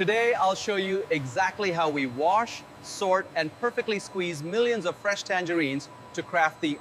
Today, I'll show you exactly how we wash, sort, and perfectly squeeze millions of fresh tangerines to craft the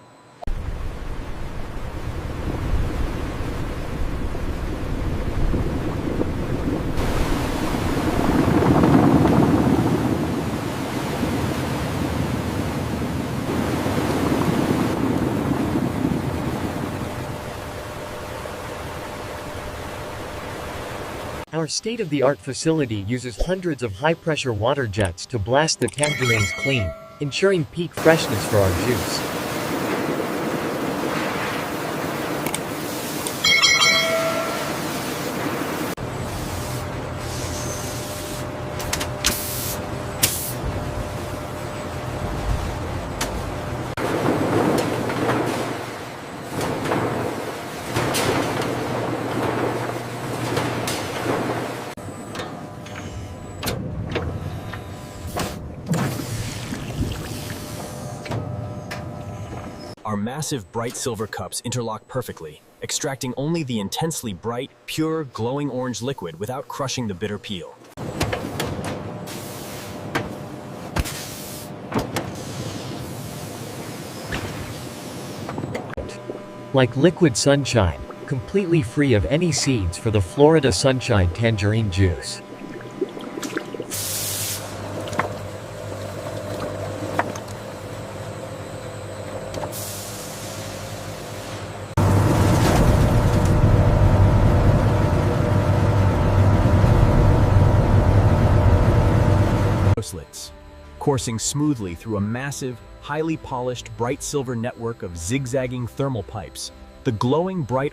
Our state-of-the-art facility uses hundreds of high-pressure water jets to blast the tangerines clean, ensuring peak freshness for our juice. Our massive bright silver cups interlock perfectly, extracting only the intensely bright, pure, glowing orange liquid without crushing the bitter peel. Like liquid sunshine, completely free of any seeds for the Florida Sunshine Tangerine Juice. Slits, coursing smoothly through a massive, highly polished, bright silver network of zigzagging thermal pipes. The glowing bright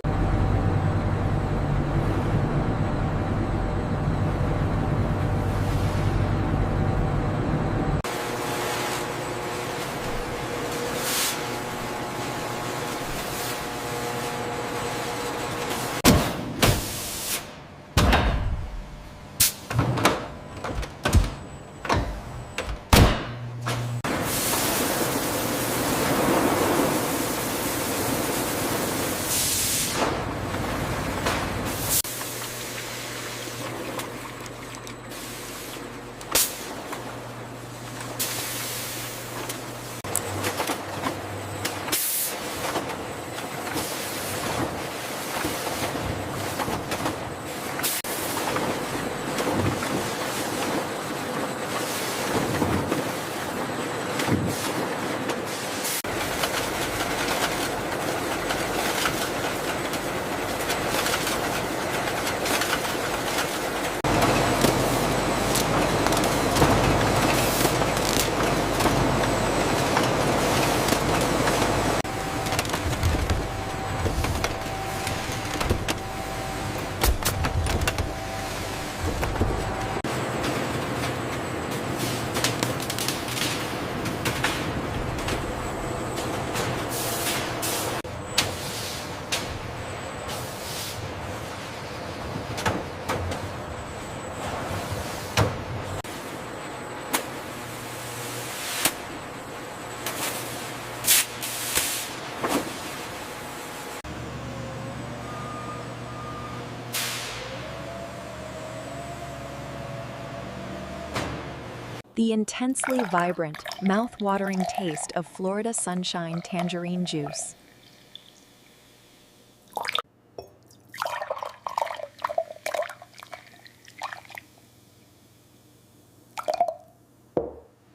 The intensely vibrant, mouth-watering taste of Florida Sunshine Tangerine Juice.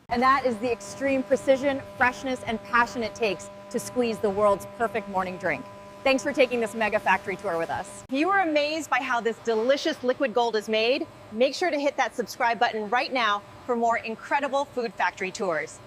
And that is the extreme precision, freshness, and passion it takes to squeeze the world's perfect morning drink. Thanks for taking this mega factory tour with us. If you were amazed by how this delicious liquid gold is made, make sure to hit that subscribe button right now for more incredible food factory tours.